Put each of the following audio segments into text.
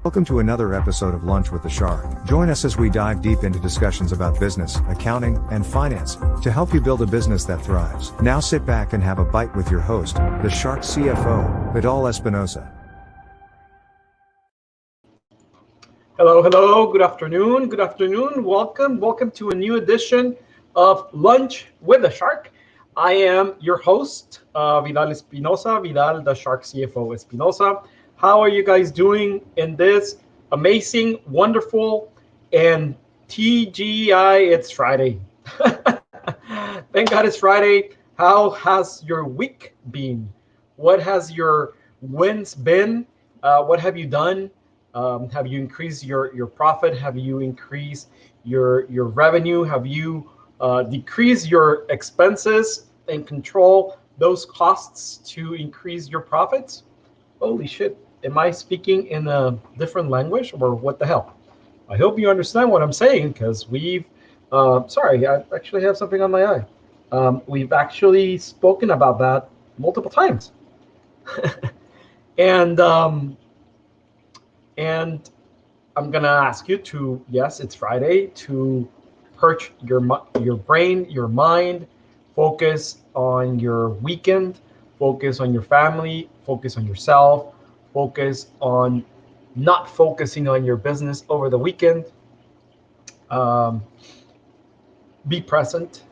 Welcome to another episode of Lunch with the Shark. Join us as we dive deep into discussions about business, accounting, and finance to help you build a business that thrives. Now sit back and have a bite with your host, the Shark CFO, Vidal Espinosa. Hello, good afternoon. Welcome to a new edition of Lunch with the Shark. I am your host, Vidal Espinosa, Vidal, the Shark CFO Espinosa. How are you guys doing in this amazing, wonderful, and TGI, it's Friday. Thank God it's Friday. How has your week been? What has your wins been? What have you done? Have you increased your profit? Have you increased your revenue? Have you decreased your expenses and control those costs to increase your profits? Holy shit. Am I speaking in a different language or what the hell? I hope you understand what I'm saying because sorry, I actually have something on my eye. We've actually spoken about that multiple times. And I'm going to ask you to, yes, it's Friday, to purge your brain, your mind, focus on your weekend, focus on your family, focus on yourself, focus on not focusing on your business over the weekend. Be present.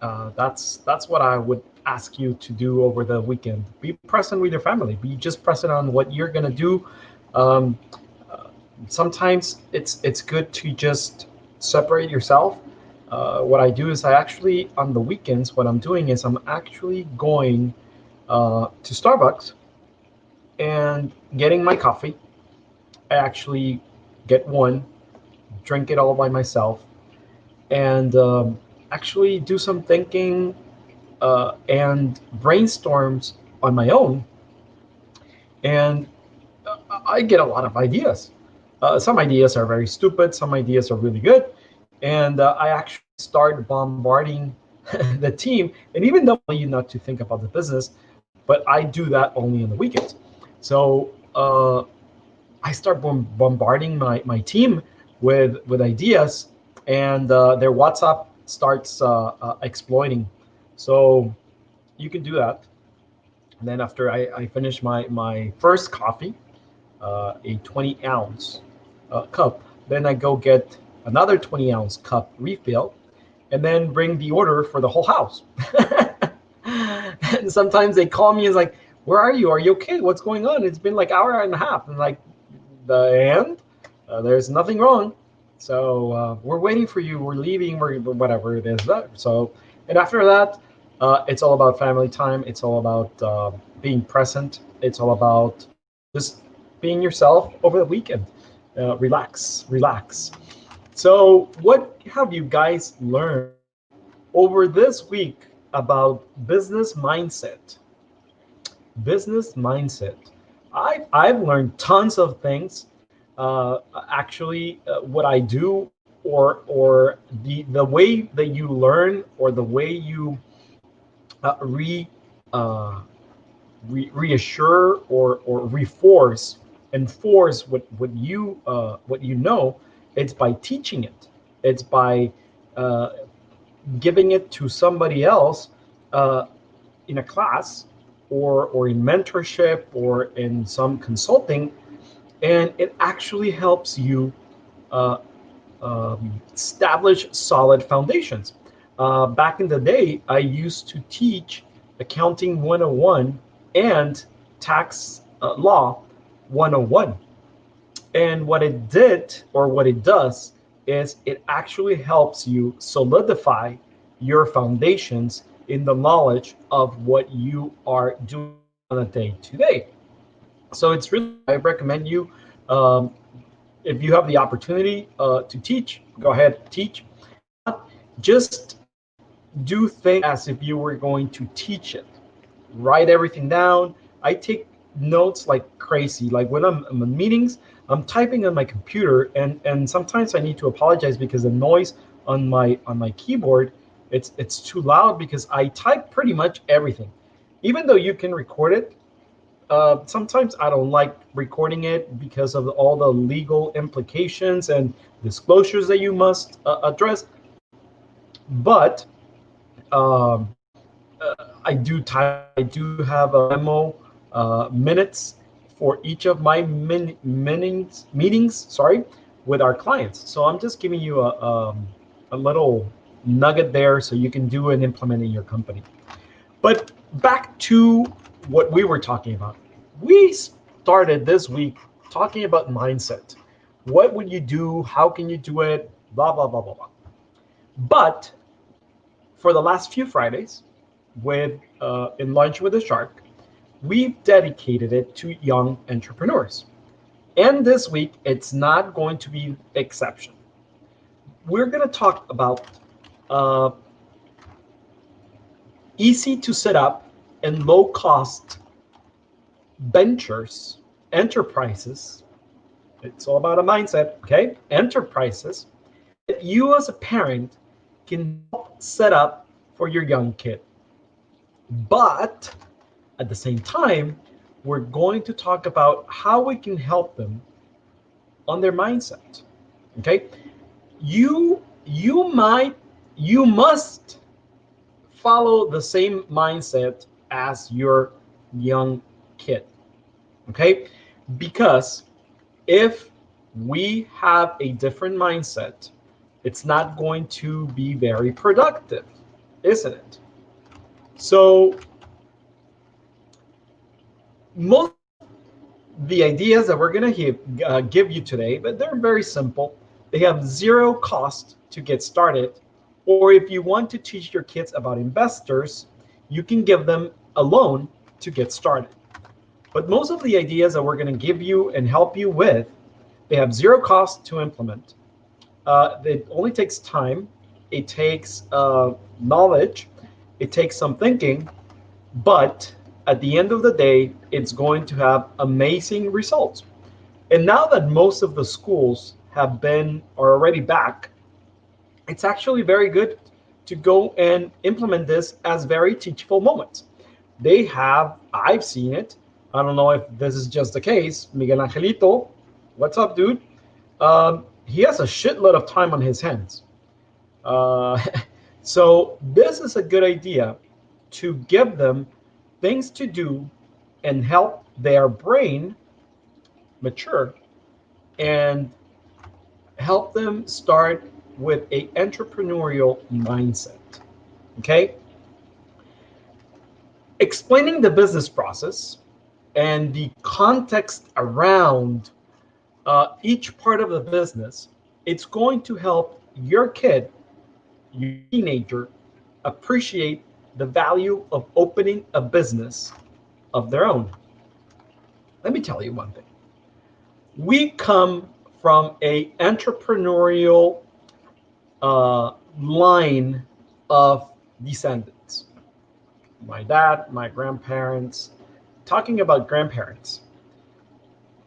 That's what I would ask you to do over the weekend. Be present with your family. Be just present on what you're going to do. Sometimes it's good to just separate yourself. What I do is I actually, on the weekends, what I'm doing is I'm actually going to Starbucks and getting my coffee. I actually get one, drink it all by myself, and actually do some thinking and brainstorms on my own. And I get a lot of ideas. Some ideas are very stupid, some ideas are really good. And I actually start bombarding the team. And even though I tell you not to think about the business, but I do that only on the weekends. So I start bombarding my team with ideas, and their WhatsApp starts exploiting. So you can do that. And then after I finish my first coffee, a 20-ounce cup, then I go get another 20-ounce cup refill, and then bring the order for the whole house. And sometimes they call me and it's like, where are you? Are you okay? What's going on? It's been like an hour and a half. And like, there's nothing wrong. So we're waiting for you. We're leaving. We're whatever it is. So, and after that, it's all about family time. It's all about being present. It's all about just being yourself over the weekend. Relax. So what have you guys learned over this week about business mindset? I've learned tons of things. What I do, or the way that you learn, or the way you reassure or enforce what you know. It's by teaching it. It's by giving it to somebody else in a class, or in mentorship, or in some consulting, and it actually helps you establish solid foundations. Back in the day, I used to teach Accounting 101 and Tax Law 101. And what it did, or what it does, is it actually helps you solidify your foundations in the knowledge of what you are doing on a day-to-day. So it's really, I recommend you, if you have the opportunity to teach, go ahead, teach. Just do things as if you were going to teach it. Write everything down. I take notes like crazy. Like when I'm in meetings, I'm typing on my computer, and sometimes I need to apologize because the noise on my keyboard, it's too loud, because I type pretty much everything. Even though you can record it, Sometimes I don't like recording it because of all the legal implications and disclosures that you must address. But I do have a memo minutes for each of my meetings. Sorry, with our clients. So I'm just giving you a little nugget there so you can do and implement in your company. But back to what we were talking about. We started this week talking about mindset. What would you do? How can you do it? Blah, blah, blah, blah, blah. But for the last few Fridays, with in Lunch with a Shark, we've dedicated it to young entrepreneurs. And this week, it's not going to be exception. We're going to talk about uh, easy to set up and low cost ventures, enterprises. It's all about a mindset, okay? Enterprises that you as a parent can help set up for your young kid. But at the same time, we're going to talk about how we can help them on their mindset. Okay? You might you must follow the same mindset as your young kid. Okay? Because if we have a different mindset, it's not going to be very productive, isn't it? So most the ideas that we're going to give you today, but they're very simple. They have zero cost to get started. Or if you want to teach your kids about investors, you can give them a loan to get started. But most of the ideas that we're going to give you and help you with, they have zero cost to implement. It only takes time. It takes knowledge. It takes some thinking. But at the end of the day, it's going to have amazing results. And now that most of the schools are already back, it's actually very good to go and implement this as very teachable moments. I've seen it. I don't know if this is just the case. Miguel Angelito, what's up, dude? He has a shitload of time on his hands. Uh, so this is a good idea to give them things to do and help their brain mature and help them start with a entrepreneurial mindset. Okay? Explaining the business process and the context around each part of the business, it's going to help your kid, your teenager, appreciate the value of opening a business of their own. Let me tell you one thing. We come from a entrepreneurial line of descendants. My dad, my grandparents. Talking about grandparents.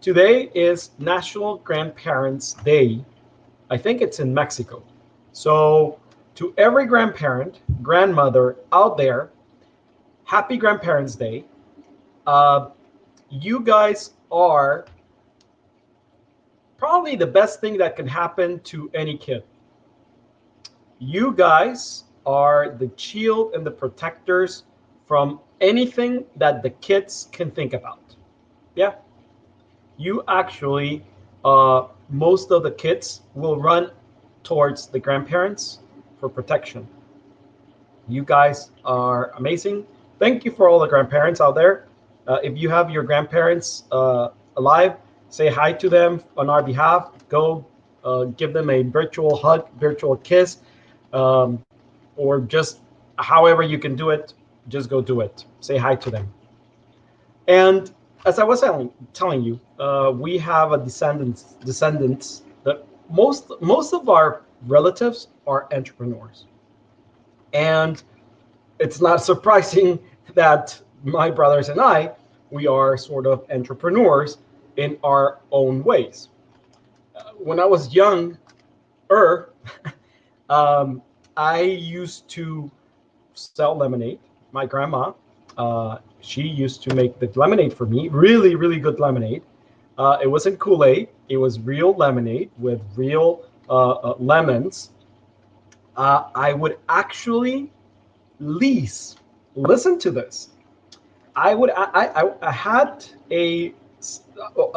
Today is National Grandparents Day. I think it's in Mexico. So to every grandparent, grandmother out there, happy Grandparents Day. You guys are probably the best thing that can happen to any kid. You guys are the shield and the protectors from anything that the kids can think about. Yeah, you actually, most of the kids will run towards the grandparents for protection. You guys are amazing. Thank you for all the grandparents out there. If you have your grandparents alive, say hi to them on our behalf. Go give them a virtual hug, virtual kiss, um, or just however you can do it, just go do it. Say hi to them. And as I was telling you, we have a descendants that most of our relatives are entrepreneurs. And it's not surprising that my brothers and I, we are sort of entrepreneurs in our own ways. When I was younger, um, I used to sell lemonade. My grandma, She used to make the lemonade for me. Really, really good lemonade. It wasn't Kool-Aid. It was real lemonade with real lemons. I would actually lease. Listen to this. I had a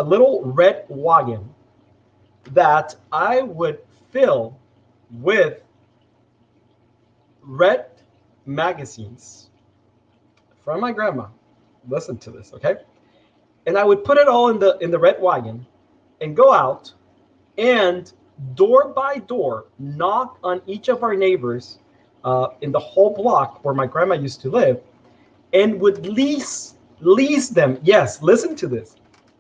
little red wagon that I would fill with red magazines from my grandma. Listen to this, okay? And I would put it all in the red wagon and go out and door by door knock on each of our neighbors in the whole block where my grandma used to live, and would lease them. Yes, listen to this.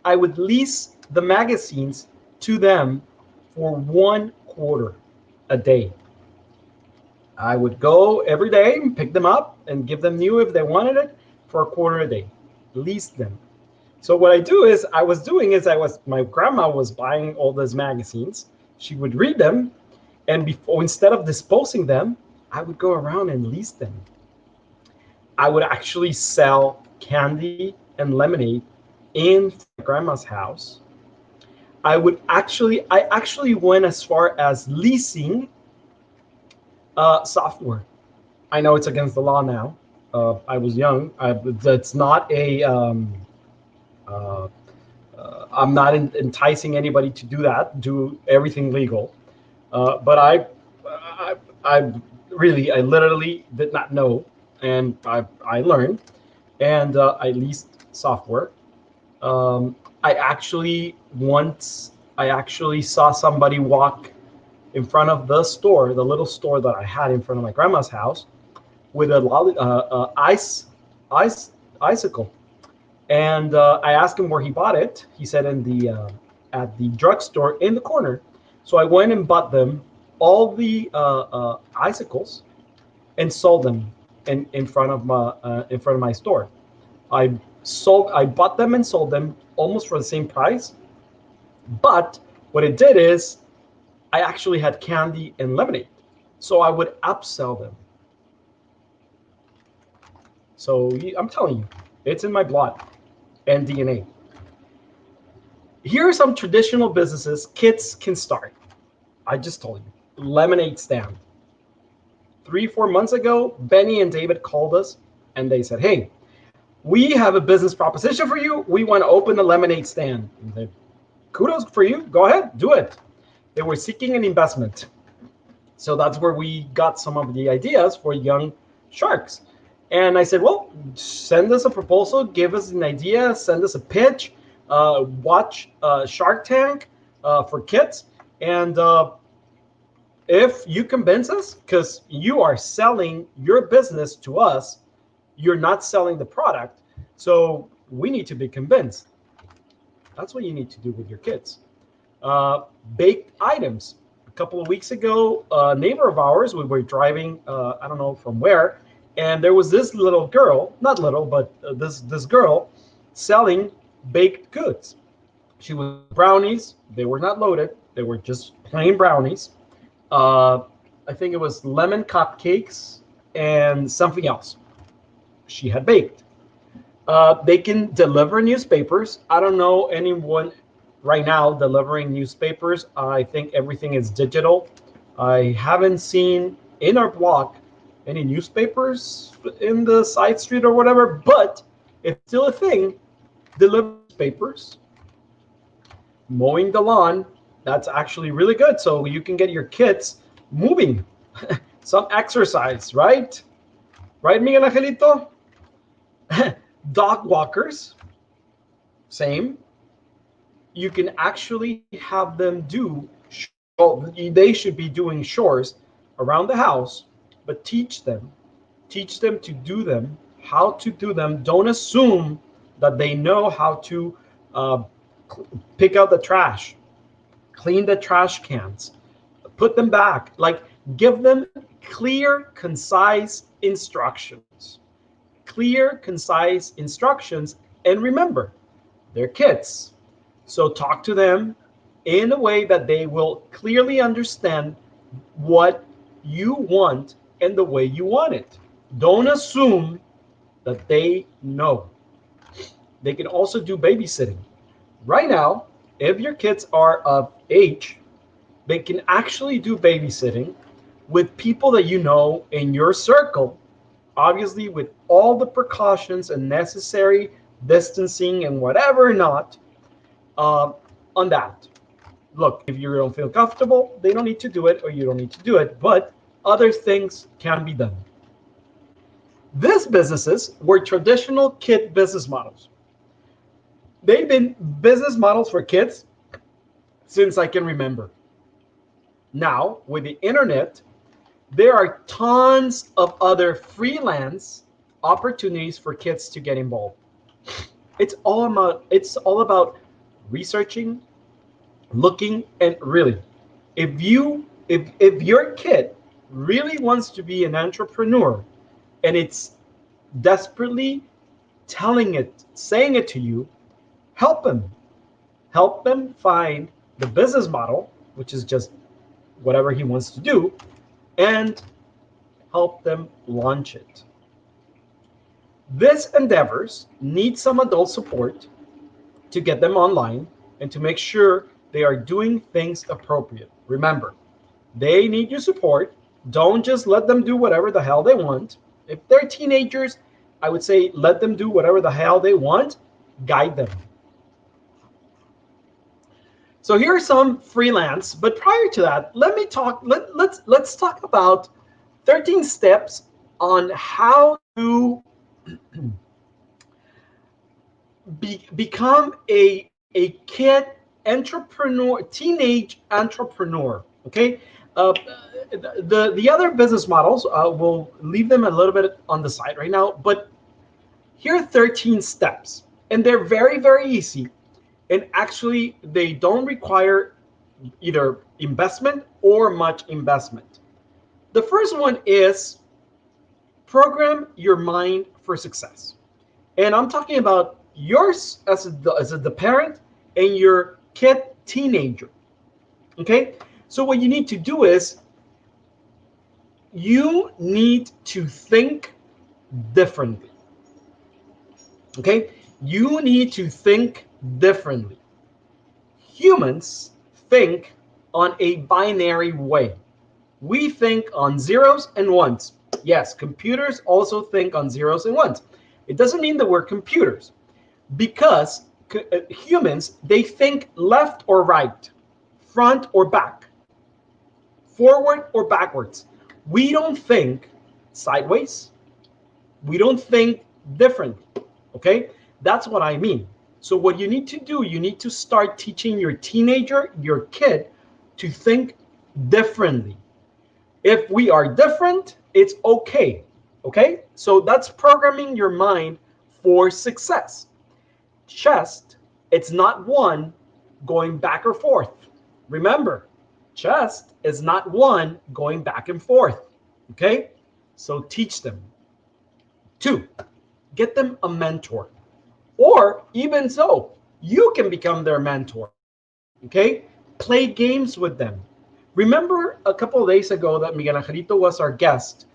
I would lease the magazines to them for 1/4 a day. I would go every day and pick them up and give them new if they wanted it for 1/4 a day. Lease them. So what my grandma was buying all those magazines. She would read them, and instead of disposing them, I would go around and lease them. I would actually sell candy and lemonade in my grandma's house. I actually went as far as leasing software. I know it's against the law now. I was young. That's not a. Uh, I'm not enticing anybody to do that. Do everything legal. But I I literally did not know, and I learned, and I leased software. I actually saw somebody walk in front of the store, the little store that I had in front of my grandma's house, with a ice icicle, and I asked him where he bought it. He said in the at the drugstore in the corner. So I went and bought them all the icicles and sold them in front of my store. I bought them and sold them almost for the same price. But what it did is I actually had candy and lemonade. So I would upsell them. So I'm telling you, it's in my blood and DNA. Here are some traditional businesses kids can start. I just told you. Lemonade stand. 3-4 months ago, Benny and David called us and they said, hey, we have a business proposition for you. We want to open a lemonade stand. And they, kudos for you. Go ahead, do it. They were seeking an investment. So that's where we got some of the ideas for young sharks. And I said, well, send us a proposal, give us an idea, send us a pitch, watch Shark Tank for kids. And if you convince us, because you are selling your business to us, you're not selling the product. So we need to be convinced. That's what you need to do with your kids. Baked items. A couple of weeks ago, a neighbor of ours, we were driving, I don't know from where, and there was this little girl, not little, but this girl selling baked goods. She was brownies. They were not loaded. They were just plain brownies. I think it was lemon cupcakes and something else she had baked. They can deliver newspapers. I don't know anyone right now delivering newspapers. I think everything is digital. I haven't seen in our block any newspapers in the side street or whatever, but it's still a thing. Deliver newspapers. Mowing the lawn, that's actually really good. So you can get your kids moving. Some exercise, right? Right, Miguel Angelito? Dog walkers, same. You can actually have them they should be doing chores around the house, but teach them to do them, how to do them. Don't assume that they know how to pick out the trash, clean the trash cans, put them back. Like, give them clear, concise instructions. Clear, concise instructions. And remember, they're kids. So talk to them in a way that they will clearly understand what you want and the way you want it. Don't assume that they know. They can also do babysitting. Right now, if your kids are of age, they can actually do babysitting with people that you know in your circle, obviously with all the precautions and necessary distancing and whatever not, uh, on that. Look, if you don't feel comfortable, they don't need to do it or you don't need to do it, but other things can be done. These businesses were traditional kid business models. They've been business models for kids since I can remember. Now, with the internet, there are tons of other freelance opportunities for kids to get involved. It's all about researching, looking, and really, if your kid really wants to be an entrepreneur and it's desperately saying it to you, help them. Help them find the business model, which is just whatever he wants to do, and help them launch it. These endeavors need some adult support to get them online and to make sure they are doing things appropriate. Remember, they need your support. Don't just let them do whatever the hell they want. If they're teenagers, I would say let them do whatever the hell they want. Guide them. So here are some freelance, but prior to that, let's talk about 13 steps on how to become a kid entrepreneur, teenage entrepreneur. Okay, uh, the other business models, we'll leave them a little bit on the side right now, but here are 13 steps, and they're very very easy, and actually they don't require either investment or much investment. The first one is program your mind for success. And I'm talking about yours as the parent and your kid teenager. Okay? So what you need to do is you need to think differently. Okay? You need to think differently. Humans think on a binary way. We think on zeros and ones. Yes, computers also think on zeros and ones. It doesn't mean that we're computers, because humans, they think left or right, front or back, forward or backwards. We don't think sideways. We don't think differently. Okay? That's what I mean. So what you need to do, you need to start teaching your teenager, your kid, to think differently. If we are different, it's okay. Okay? So that's programming your mind for success. Chest, it's not one going back or forth. Remember, chest is not one going back and forth. Okay? So teach them. Two, get them a mentor. Or even so, you can become their mentor. Okay? Play games with them. Remember a couple of days ago that Miguel Angelito was our guest,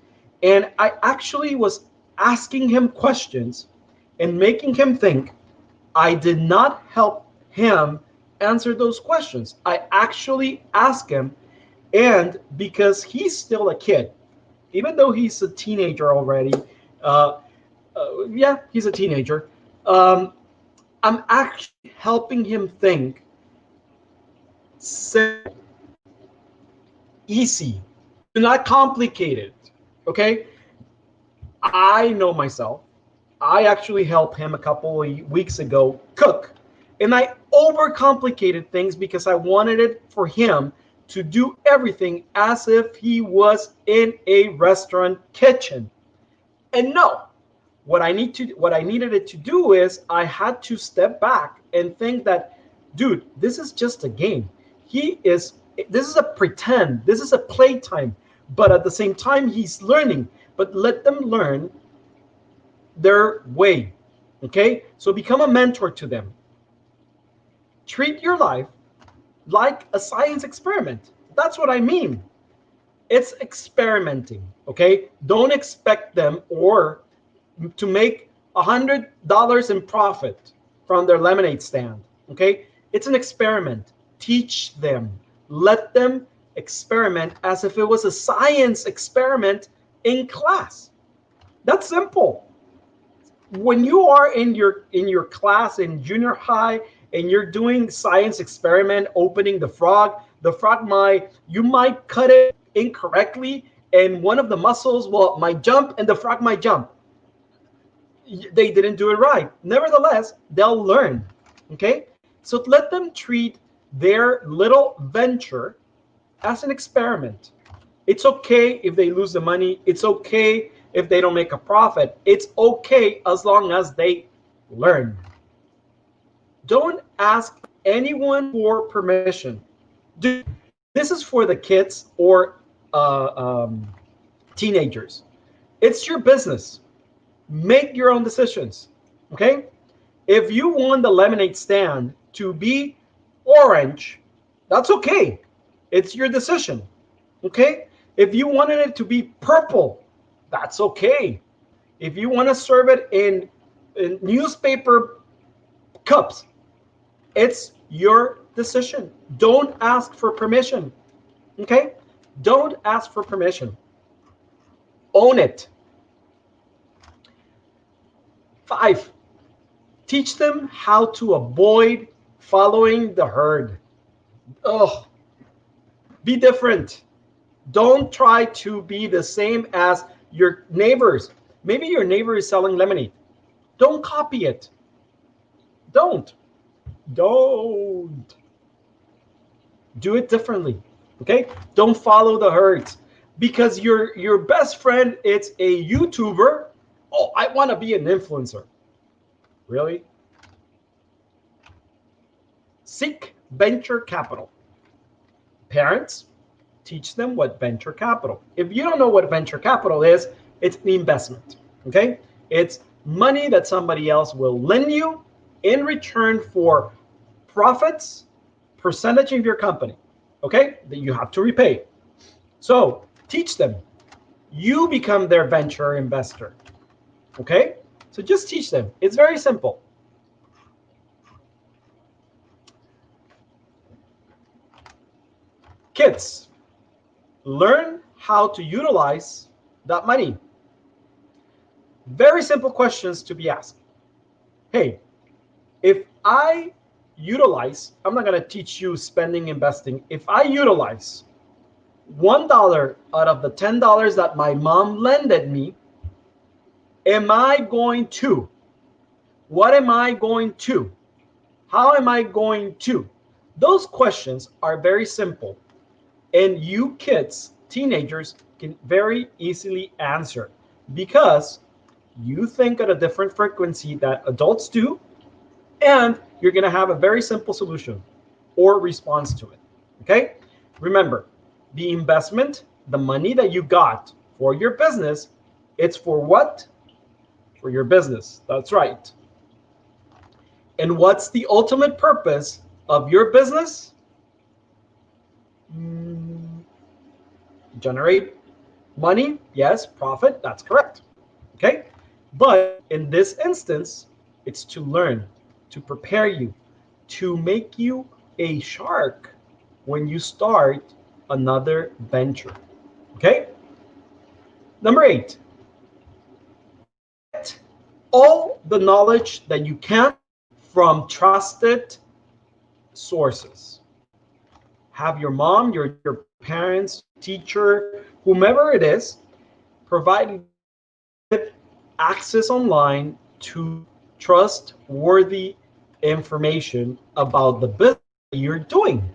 and I actually was asking him questions and making him think. I did not help him answer those questions. I actually asked him, and because he's still a kid, even though he's a teenager already, uh, yeah, he's a teenager. Um, I'm actually helping him think simple, easy. Do not complicate it. Okay? I know myself. I actually helped him a couple of weeks ago cook. And I overcomplicated things because I wanted it for him to do everything as if he was in a restaurant kitchen. And no, what I needed it to do is I had to step back and think that, dude, this is just a game. This is a pretend, this is a playtime, but at the same time he's learning. But let them learn their way. Okay? So become a mentor to them. Treat your life like a science experiment. That's what I mean. It's experimenting. Okay? Don't expect them, or to make $100 in profit from their lemonade stand. Okay, it's an experiment. Teach them, let them experiment as if it was a science experiment in class. That's simple. When you are in your class in junior high and you're doing science experiment, opening the frog you might cut it incorrectly, and one of the muscles might jump and the frog might jump. They didn't do it right. Nevertheless, they'll learn. Okay, so let them treat their little venture as an experiment. It's okay if they lose the money. It's okay if they don't make a profit. It's okay as long as they learn. Don't ask anyone for permission. This is for the kids or teenagers. It's your business. Make your own decisions. Okay? If you want the lemonade stand to be orange, that's okay. It's your decision. Okay? If you wanted it to be purple, that's okay. If you want to serve it in newspaper cups, it's your decision. Don't ask for permission. Okay? Don't ask for permission. Own it. 5, teach them how to avoid following the herd. Be different. Don't try to be the same as your neighbors. Maybe your neighbor is selling lemonade. Don't copy it. Don't. Do it differently. Okay? Don't follow the herds. Because your best friend is a YouTuber. Oh, I want to be an influencer. Really? Seek venture capital. Parents, teach them what venture capital. If you don't know what venture capital is, it's an investment. Okay? It's money that somebody else will lend you in return for profits, percentage of your company. Okay? That you have to repay. So teach them. You become their venture investor. Okay? So just teach them. It's very simple. Kids, learn how to utilize that money. Very simple questions to be asked. Hey, if I utilize, I'm not going to teach you spending, investing. If I utilize $1 out of the $10 that my mom lended me, am I going to? What am I going to? How am I going to? Those questions are very simple. And you kids, teenagers, can very easily answer because you think at a different frequency that adults do, and you're going to have a very simple solution or response to it. Okay? Remember, the investment, the money that you got for your business, it's for what? For your business. That's right. And what's the ultimate purpose of your business? Generate money. Yes, profit. That's correct. Okay? But in this instance, it's to learn, to prepare you, to make you a shark when you start another venture. Okay? Number 8, get all the knowledge that you can from trusted sources. Have your mom, your parents, teacher, whomever it is, provide access online to trustworthy information about the business you're doing.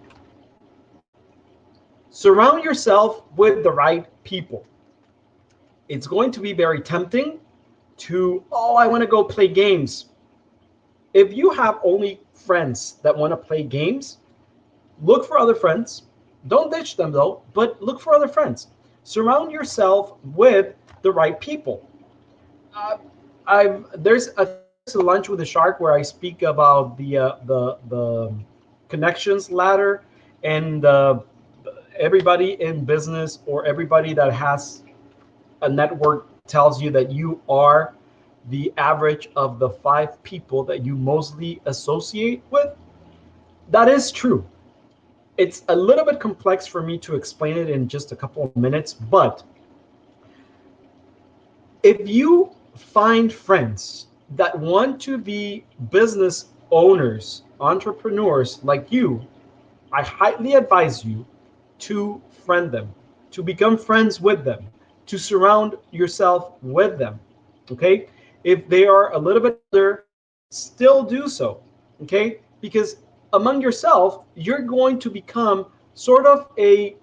Surround yourself with the right people. It's going to be very tempting to, I want to go play games. If you have only friends that want to play games, look for other friends. Don't ditch them though, but look for other friends. Surround yourself with the right people. There's a lunch with a shark where I speak about the connections ladder, and everybody in business or everybody that has a network tells you that you are the average of the 5 people that you mostly associate with. That is true. It's a little bit complex for me to explain it in just a couple of minutes, but if you find friends that want to be business owners, entrepreneurs like you, I highly advise you to friend them, to become friends with them, to surround yourself with them. Okay? If they are a little bit older, still do so. Okay? Because among yourself, you're going to become sort of a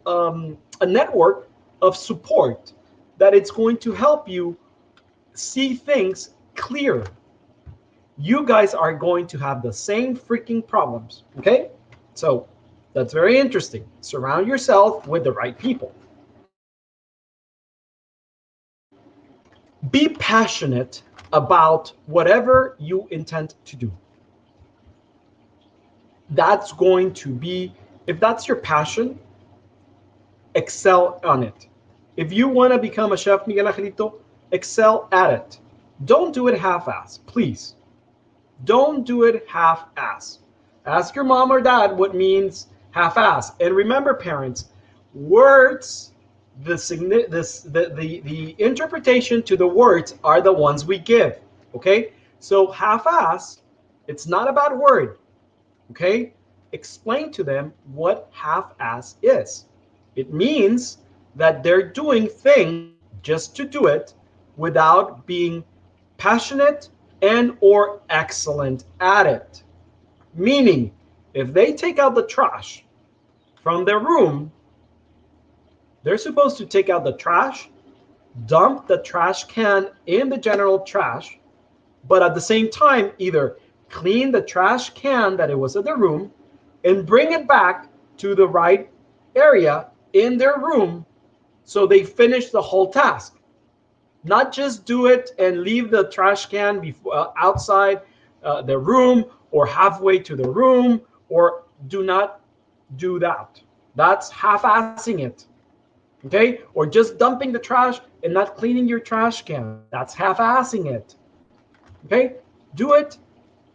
network of support that it's going to help you see things clear. You guys are going to have the same freaking problems. Okay? So that's very interesting. Surround yourself with the right people. Be passionate about whatever you intend to do. That's going to be, if that's your passion, excel on it. If you want to become a chef, Miguel Angelito, excel at it. Don't do it half-ass, please. Don't do it half-ass. Ask your mom or dad what means half-ass. And remember, parents, words, the interpretation to the words are the ones we give. Okay? So half-ass, it's not a bad word. Okay? Explain to them what half-ass is. It means that they're doing things just to do it without being passionate and or excellent at it. Meaning, if they take out the trash from their room, they're supposed to take out the trash, dump the trash can in the general trash, but at the same time, either clean the trash can that it was in their room and bring it back to the right area in their room so they finish the whole task. Not just do it and leave the trash can outside the room or halfway to the room, or do not do that. That's half-assing it. Okay? Or just dumping the trash and not cleaning your trash can. That's half-assing it. Okay? Do it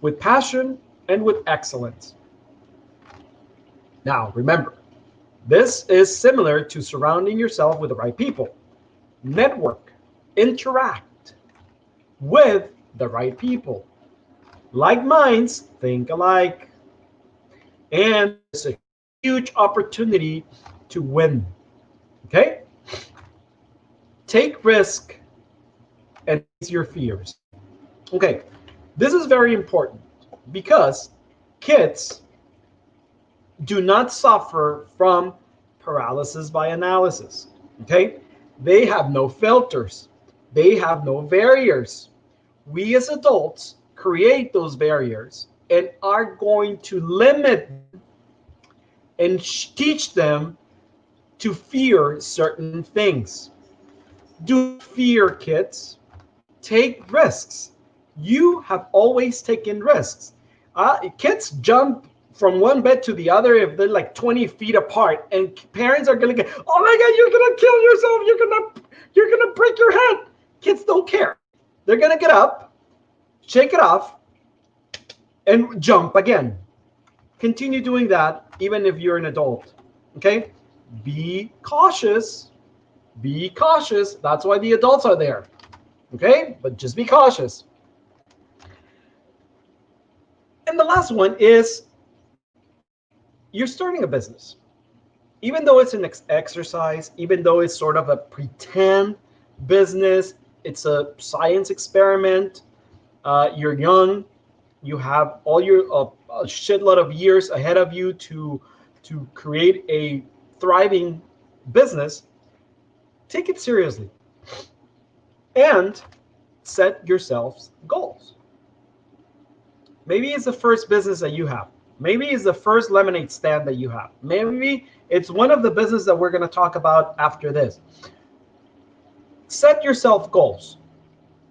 with passion and with excellence. Now, remember, this is similar to surrounding yourself with the right people. Network, interact with the right people. Like minds think alike. And it's a huge opportunity to win. Okay? Take risk and face your fears. Okay, this is very important because kids do not suffer from paralysis by analysis. Okay? They have no filters. They have no barriers. We as adults create those barriers and are going to limit and teach them to fear certain things. Do fear, kids. Take risks. You have always taken risks. Kids jump from one bed to the other if they're like 20 feet apart, and parents are gonna get, oh my God, you're gonna kill yourself. You're gonna break your head. Kids don't care. They're gonna get up, shake it off, and jump again. Continue doing that even if you're an adult. Okay? Be cautious. Be cautious. That's why the adults are there. Okay? But just be cautious. And the last one is you're starting a business. Even though it's an exercise, even though it's sort of a pretend business, it's a science experiment. You're young. You have all your a shitload of years ahead of you to create a thriving business. Take it seriously and set yourselves goals. Maybe it's the first business that you have. Maybe it's the first lemonade stand that you have. Maybe it's one of the businesses that we're going to talk about after this. Set yourself goals.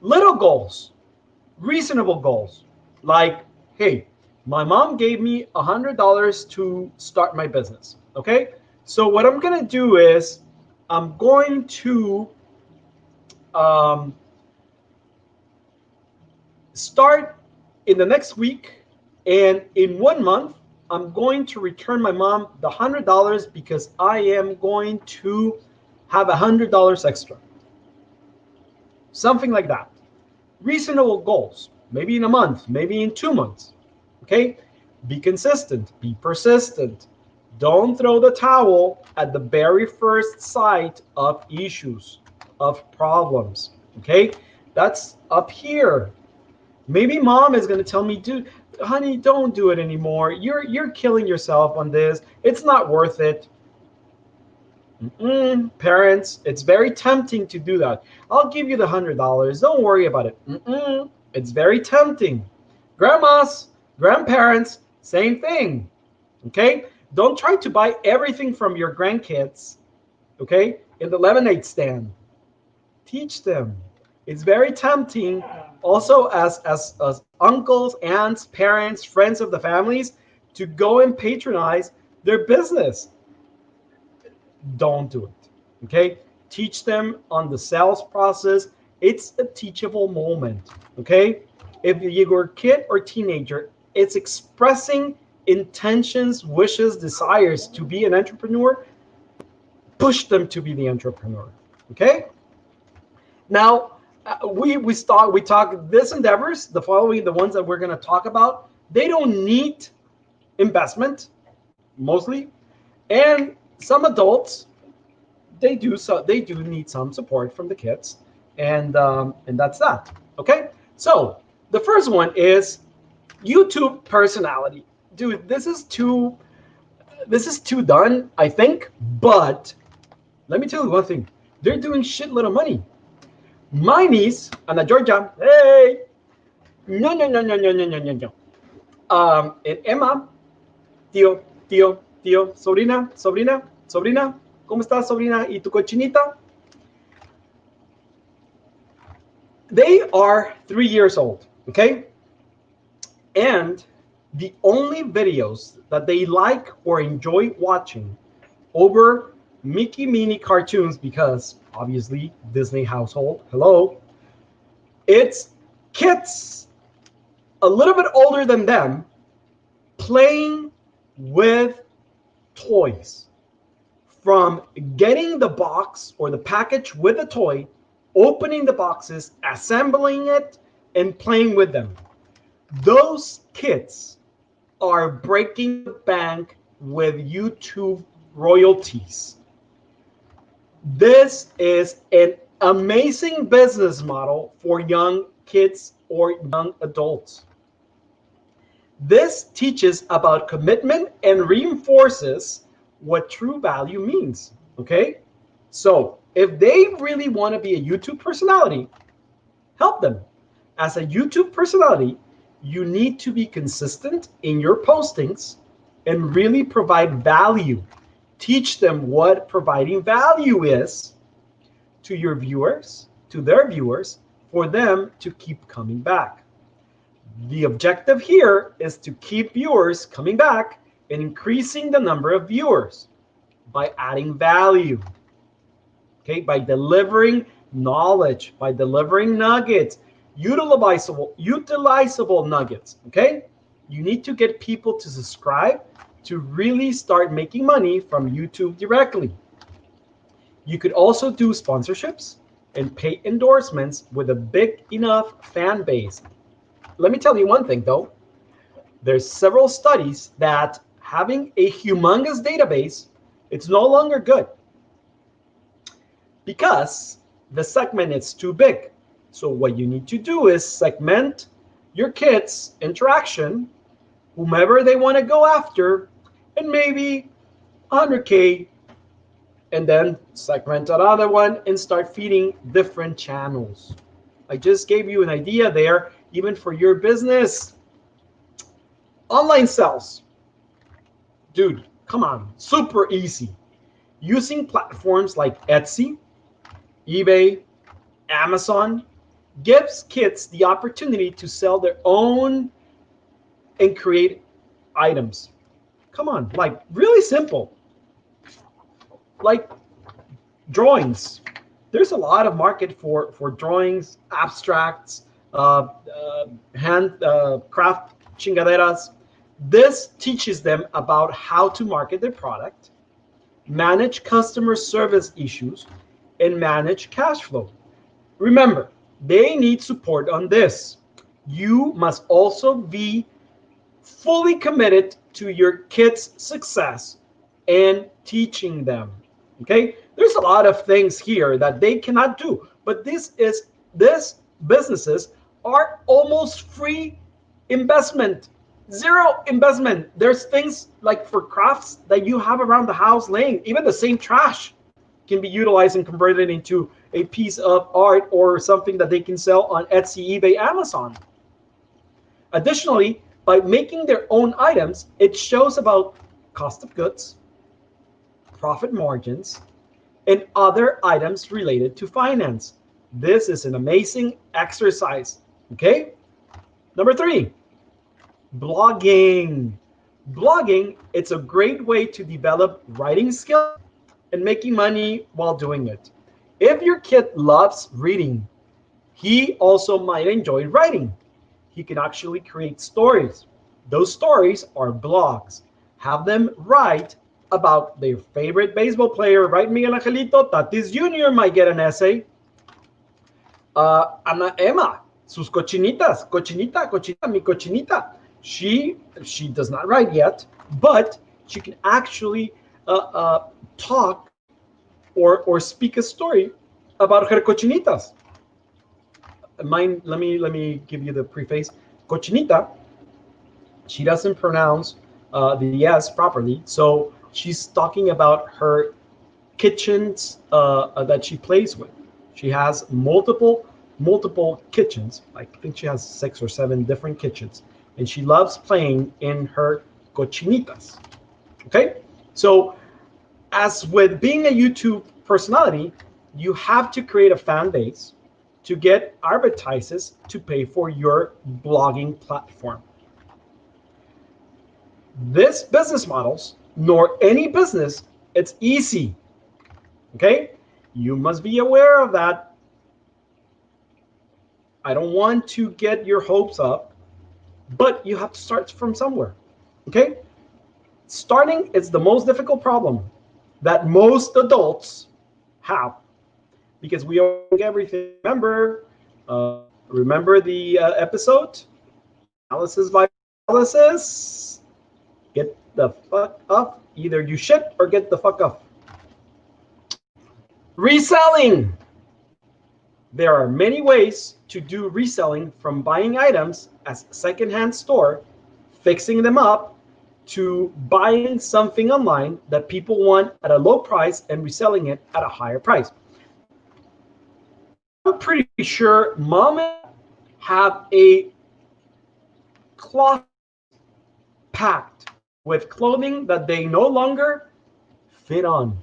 Little goals. Reasonable goals. Like, hey, my mom gave me $100 to start my business. Okay? So what I'm going to do is I'm going to Start in the next week, and in 1 month, I'm going to return my mom the $100 because I am going to have $100 extra. Something like that. Reasonable goals, maybe in a month, maybe in 2 months. Okay? Be consistent, be persistent. Don't throw the towel at the very first sight of issues, of problems. Okay? That's up here. Maybe mom is going to tell me, dude, honey, don't do it anymore. You're killing yourself on this. It's not worth it. Parents, it's very tempting to do that. I'll give you the $100. Don't worry about it. It's very tempting. Grandmas, grandparents, same thing. Okay? Don't try to buy everything from your grandkids, okay, in the lemonade stand. Teach them. It's very tempting also as uncles, aunts, parents, friends of the families to go and patronize their business. Don't do it. Okay? Teach them on the sales process. It's a teachable moment. Okay? If you're a kid or teenager, it's expressing intentions, wishes, desires to be an entrepreneur. Push them to be the entrepreneur. Okay? Now, we talk these endeavors, the following, the ones that we're going to talk about, they don't need investment mostly, and some adults, they do need some support from the kids, and that's that. Okay, so the first one is YouTube personality. Dude, this is too done, I think, but let me tell you one thing. They're doing shitload of money. My niece, Ana Georgia, hey, no. And Emma, tío, sobrina, ¿cómo estás, sobrina? ¿Y tu cochinita? They are 3 years old, okay? And the only videos that they like or enjoy watching over Mickey Minnie cartoons, because obviously Disney household, hello, it's kids a little bit older than them playing with toys. From getting the box or the package with the toy, opening the boxes, assembling it, and playing with them. Those kids are breaking the bank with YouTube royalties. This is an amazing business model for young kids or young adults. This teaches about commitment and reinforces what true value means. Okay? So if they really want to be a YouTube personality, help them. As a YouTube personality, you need to be consistent in your postings and really provide value. Teach them what providing value is to your viewers, to their viewers, for them to keep coming back. The objective here is to keep viewers coming back and increasing the number of viewers by adding value, okay, by delivering knowledge, by delivering nuggets, utilizable nuggets, okay? You need to get people to subscribe to really start making money from YouTube directly. You could also do sponsorships and pay endorsements with a big enough fan base. Let me tell you one thing though. There's several studies that having a humongous database, it's no longer good because the segment is too big. So what you need to do is segment your kids' interaction, whomever they want to go after, and maybe 100K, and then segment another one and start feeding different channels. I just gave you an idea there, even for your business. Online sales. Dude, come on, super easy. Using platforms like Etsy, eBay, Amazon gives kids the opportunity to sell their own and create items. Come on, like really simple. Like drawings. There's a lot of market for drawings, abstracts, hand craft chingaderas. This teaches them about how to market their product, manage customer service issues, and manage cash flow. Remember, they need support on this. You must also be fully committed to your kids' success and teaching them. Okay, there's a lot of things here that they cannot do, but this businesses are almost free investment, zero investment. There's things like for crafts that you have around the house laying, even the same trash can be utilized and converted into a piece of art or something that they can sell on Etsy, eBay, Amazon. Additionally, by making their own items, it shows about cost of goods, profit margins, and other items related to finance. This is an amazing exercise. Okay? Number 3, blogging. Blogging, it's a great way to develop writing skills and making money while doing it. If your kid loves reading, he also might enjoy writing. He can actually create stories. Those stories are blogs. Have them write about their favorite baseball player. Write Miguel Angelito, Tatis Jr. might get an essay. Ana Emma, sus cochinitas, cochinita, cochinita, mi cochinita. She does not write yet, but she can actually talk or speak a story about her cochinitas. Mine, let me give you the preface. Cochinita, she doesn't pronounce the S properly, so she's talking about her kitchens that she plays with. She has multiple kitchens. I think she has 6 or 7 different kitchens, and she loves playing in her cochinitas. Okay, so as with being a YouTube personality, you have to create a fan base to get advertisers to pay for your blogging platform. This business models, nor any business, it's easy. Okay, you must be aware of that. I don't want to get your hopes up, but you have to start from somewhere. Okay, starting is the most difficult problem that most adults have, because we overthink everything. Remember the episode, analysis by paralysis. Get the fuck up. Either you shit or get the fuck up. Reselling. There are many ways to do reselling, from buying items as a secondhand store, fixing them up, to buying something online that people want at a low price and reselling it at a higher price. I'm pretty sure mom and dad have a closet packed with clothing that they no longer fit on.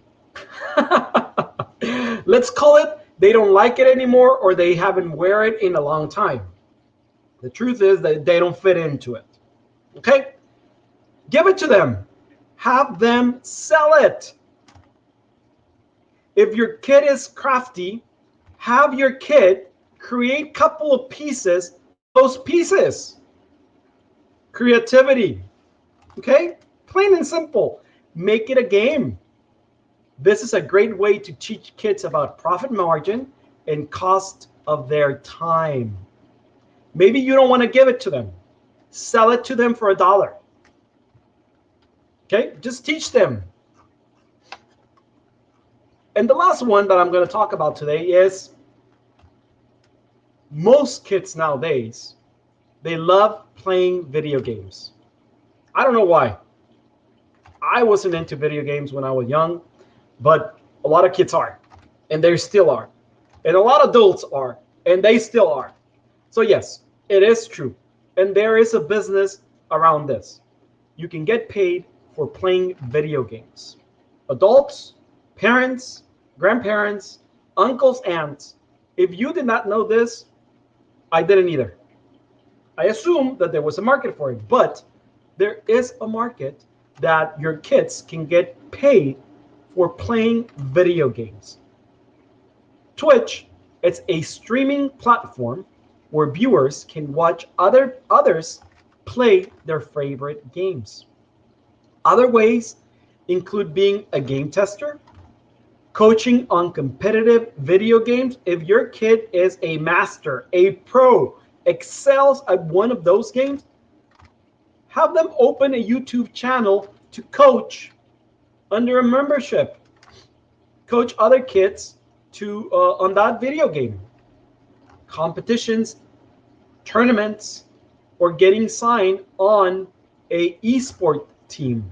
Let's call it they don't like it anymore, or they haven't wear it in a long time. The truth is that they don't fit into it. Okay? Give it to them. Have them sell it. If your kid is crafty, have your kid create a couple of pieces, those pieces. Creativity. Okay? Plain and simple. Make it a game. This is a great way to teach kids about profit margin and cost of their time. Maybe you don't want to give it to them. Sell it to them for $1. Okay? Just teach them. And the last one that I'm going to talk about today is most kids nowadays, they love playing video games. I don't know why. I wasn't into video games when I was young, but a lot of kids are, and they still are. And a lot of adults are, and they still are. So yes, it is true. And there is a business around this. You can get paid for playing video games. Adults, parents, grandparents, uncles, aunts. If you did not know this, I didn't either. I assumed that there was a market for it, but there is a market that your kids can get paid for playing video games. Twitch, it's a streaming platform where viewers can watch others play their favorite games. Other ways include being a game tester, coaching on competitive video games. If your kid is a master, a pro, excels at one of those games, have them open a YouTube channel to coach under a membership. Coach other kids to on that video game. Competitions, tournaments, or getting signed on a esport team.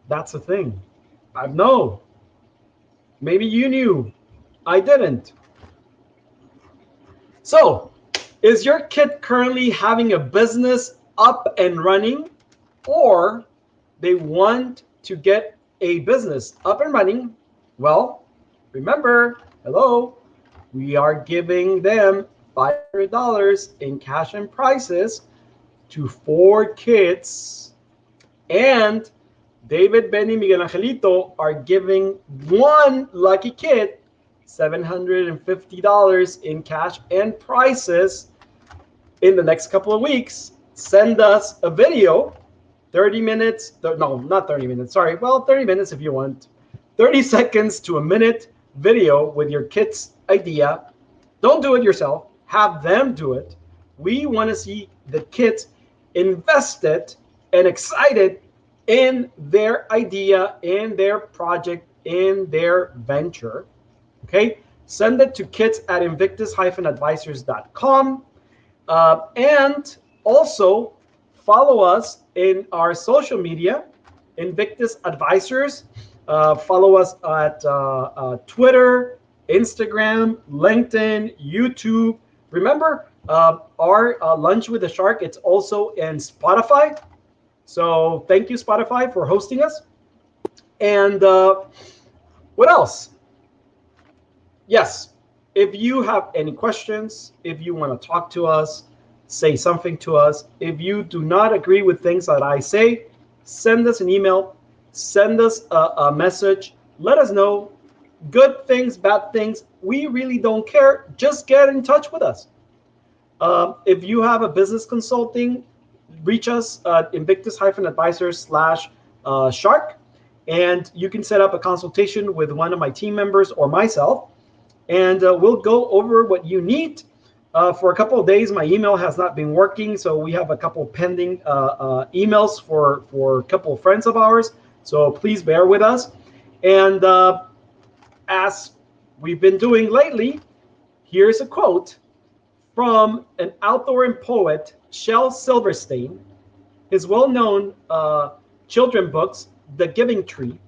That's a thing. I know. Maybe you knew. I didn't. So, is your kid currently having a business up and running, or they want to get a business up and running? Well, remember, hello, we are giving them $500 in cash and prizes to 4 kids, and David, Benny, Miguel Angelito are giving one lucky kid $750 in cash and prizes in the next couple of weeks. Send us a video, 30 minutes, no, not 30 minutes, sorry, well, 30 minutes if you want, 30 seconds to a minute video with your kid's idea. Don't do it yourself, have them do it. We want to see the kids invested and excited in their idea, in their project, in their venture. Okay, send it to kids@invictus-advisors.com, and also follow us in our social media, Invictus Advisors. Follow us at Twitter, Instagram, LinkedIn, YouTube. Remember, our Lunch with the Shark, it's also in Spotify. So thank you, Spotify, for hosting us. And what else? Yes, if you have any questions, if you want to talk to us, say something to us. If you do not agree with things that I say, send us an email, send us a message. Let us know. Good things, bad things, we really don't care. Just get in touch with us. If you have a business consulting, reach us at invictus-advisors/shark, and you can set up a consultation with one of my team members or myself, and we'll go over what you need. For a couple of days, my email has not been working, so we have a couple pending emails for a couple of friends of ours, so please bear with us. And as we've been doing lately, here's a quote from an author and poet, Shel Silverstein. His well-known children's books, The Giving Tree,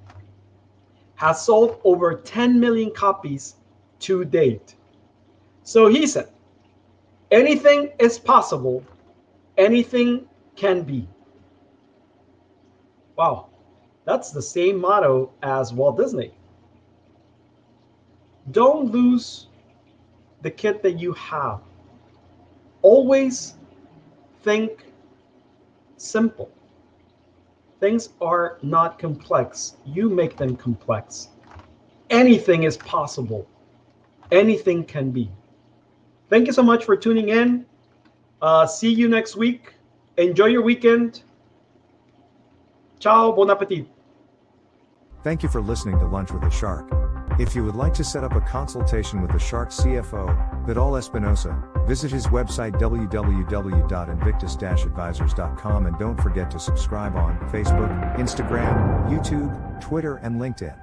has sold over 10 million copies to date. So he said, anything is possible, anything can be. Wow, that's the same motto as Walt Disney. Don't lose the kid that you have. Always think simple. Things are not complex. You make them complex. Anything is possible. Anything can be. Thank you so much for tuning in. See you next week. Enjoy your weekend. Ciao, bon appetit. Thank you for listening to Lunch with the Shark. If you would like to set up a consultation with the Shark CFO, Vidal Espinosa, visit his website www.invictus-advisors.com, and don't forget to subscribe on Facebook, Instagram, YouTube, Twitter, and LinkedIn.